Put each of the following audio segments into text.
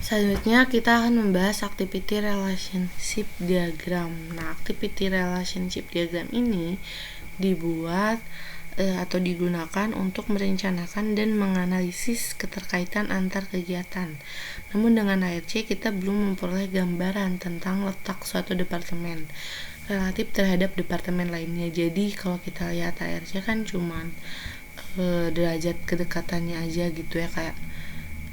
Selanjutnya kita akan membahas activity relationship diagram. Nah, activity relationship diagram ini dibuat atau digunakan untuk merencanakan dan menganalisis keterkaitan antar kegiatan. Namun dengan ARC kita belum memperoleh gambaran tentang letak suatu departemen relatif terhadap departemen lainnya. Jadi kalau kita lihat ARC kan cuman derajat kedekatannya aja gitu ya, kayak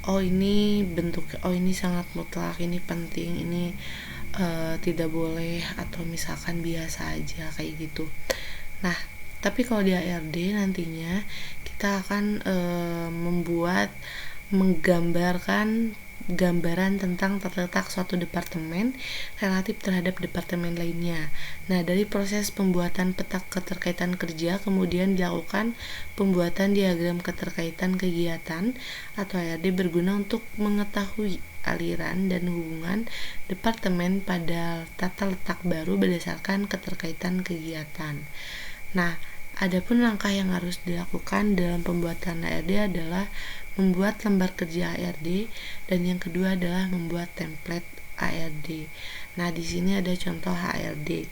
ini bentuk, ini sangat mutlak, ini penting, ini tidak boleh, atau misalkan biasa aja kayak gitu. Nah, tapi kalau di ARD nantinya kita akan menggambarkan gambaran tentang terletak suatu departemen relatif terhadap departemen lainnya. Nah, dari proses pembuatan peta keterkaitan kerja kemudian dilakukan pembuatan diagram keterkaitan kegiatan atau ARD berguna untuk mengetahui aliran dan hubungan departemen pada tata letak baru berdasarkan keterkaitan kegiatan. Nah, adapun langkah yang harus dilakukan dalam pembuatan ARD adalah membuat lembar kerja ARD, dan yang kedua adalah membuat template ARD. Nah, di sini ada contoh ARD.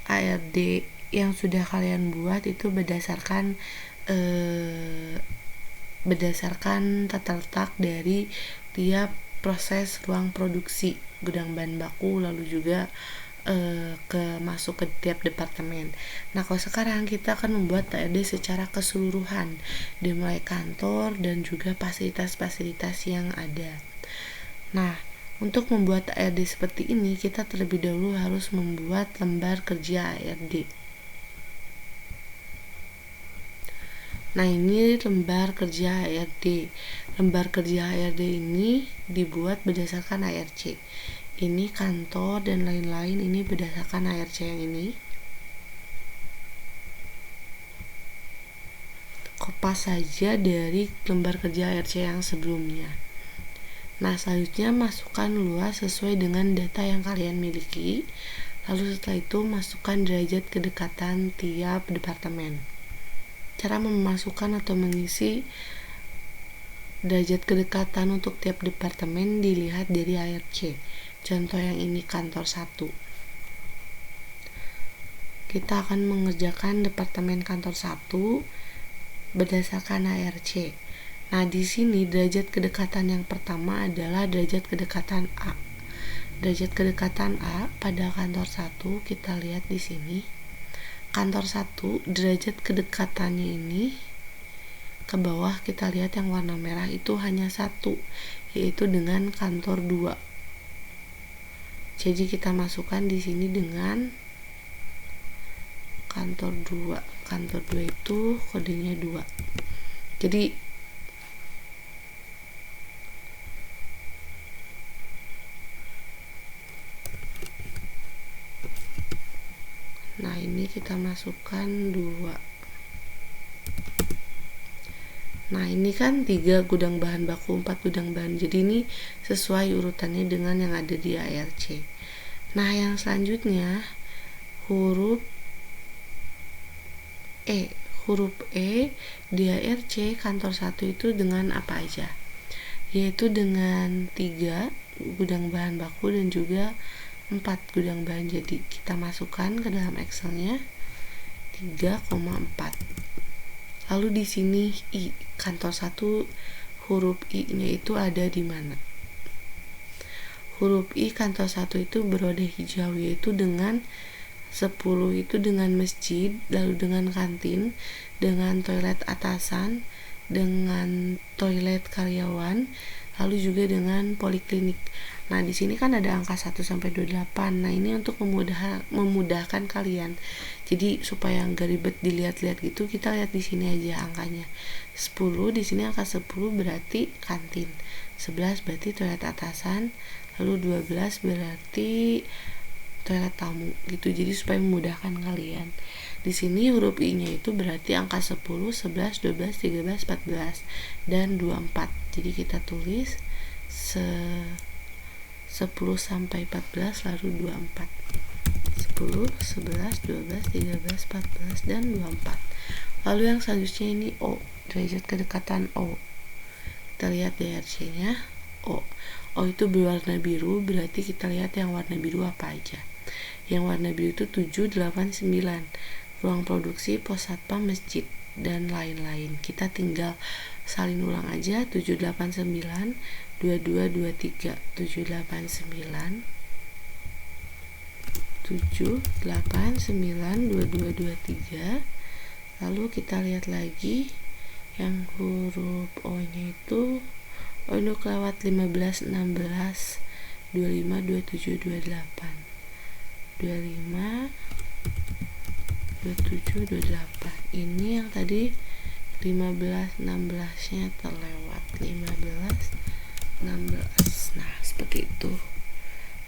ARD yang sudah kalian buat itu berdasarkan tata letak dari tiap proses ruang produksi, gudang bahan baku, lalu juga masuk ke tiap departemen. Nah, kalau sekarang kita akan membuat ARD secara keseluruhan, dimulai kantor dan juga fasilitas-fasilitas yang ada. Nah, untuk membuat ARD seperti ini, kita terlebih dahulu harus membuat lembar kerja ARD. Nah, ini lembar kerja ARD. Lembar kerja ARD ini dibuat berdasarkan ARC. Ini kantor dan lain-lain, ini berdasarkan ARC yang ini. Kopas saja dari lembar kerja ARC yang sebelumnya. Nah, selanjutnya masukkan luas sesuai dengan data yang kalian miliki. Lalu setelah itu masukkan derajat kedekatan tiap departemen. Cara memasukkan atau mengisi derajat kedekatan untuk tiap departemen dilihat dari ARC. Contoh yang ini kantor 1. Kita akan mengerjakan departemen kantor 1 berdasarkan ARC. Nah, di sini derajat kedekatan yang pertama adalah derajat kedekatan A. Derajat kedekatan A pada kantor 1 kita lihat di sini. Kantor 1 derajat kedekatannya ini ke bawah kita lihat yang warna merah itu hanya 1, yaitu dengan kantor 2. Jadi kita masukkan di sini dengan kantor 2. Kantor 2 itu kodenya 2. Jadi nah, ini kita masukkan 2. Nah, ini kan 3 gudang bahan baku, 4 gudang bahan. Jadi ini sesuai urutannya dengan yang ada di ARC. Nah, yang selanjutnya huruf E. Huruf E di ARC kantor 1 itu dengan apa aja? Yaitu dengan 3 gudang bahan baku dan juga 4 gudang bahan. Jadi kita masukkan ke dalam Excelnya 3,4. Lalu di sini I, kantor 1 huruf I-nya itu ada di mana? Huruf I kantor 1 itu berwarna hijau, yaitu dengan 10 itu dengan masjid, lalu dengan kantin, dengan toilet atasan, dengan toilet karyawan, lalu juga dengan poliklinik. Nah, di sini kan ada angka 1 sampai 28. Nah, ini untuk memudahkan kalian. Jadi supaya nggak ribet dilihat-lihat gitu, kita lihat di sini aja angkanya. 10 di sini angka 10 berarti kantin. 11 berarti toilet atasan, lalu 12 berarti toilet tamu gitu. Jadi supaya memudahkan kalian. Di sini huruf I-nya itu berarti angka 10, 11, 12, 13, 14 dan 24. Jadi kita tulis 10 sampai 14 lalu 24. 10, 11, 12, 13, 14 dan 24. Lalu yang selanjutnya ini O, derajat kedekatan O. Kita lihat DRC-nya. O. O itu berwarna biru, berarti kita lihat yang warna biru apa aja. Yang warna biru itu 7, 8, 9. Ruang produksi, pos satpam, masjid, dan lain-lain. Kita tinggal salin ulang aja. 7, 8, 9, 22, 23. 7, 8, 9, 7, 8, 9, 22, 23. Lalu kita lihat lagi yang huruf O nya itu ini kelewat 15, 16, 25, 27, 28, 25, 27, 28. Ini yang tadi 15, 16 nya terlewat. 15, 16. Nah, seperti itu.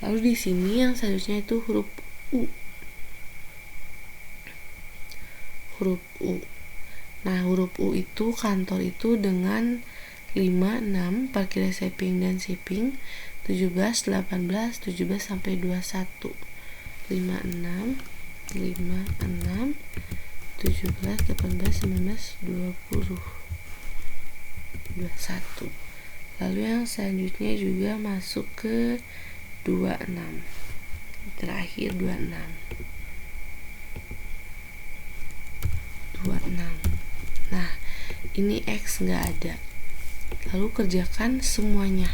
Lalu di sini yang selanjutnya itu huruf U. Huruf U. Nah, huruf U itu kantor itu dengan 5, 6, parkir receiving dan shipping, 17, 18, 17 sampai 21. 5, 6, 5, 6, 17, 18, 19, 20, 21. Lalu yang selanjutnya juga masuk ke 26. Terakhir 26. 26. Nah, ini X nggak ada. Lalu kerjakan semuanya.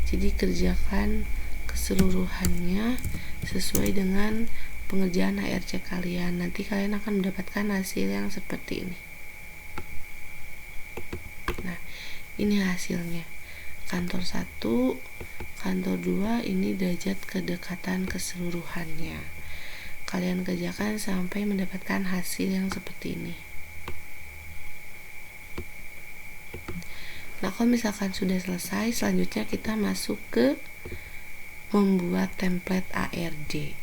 Jadi kerjakan keseluruhannya sesuai dengan pengerjaan HRC kalian. Nanti kalian akan mendapatkan hasil yang seperti ini. Nah, ini hasilnya. Kantor 1, kantor 2, ini derajat kedekatan keseluruhannya. Kalian kerjakan sampai mendapatkan hasil yang seperti ini. Nah, kalau misalkan sudah selesai, selanjutnya kita masuk ke membuat template ARD.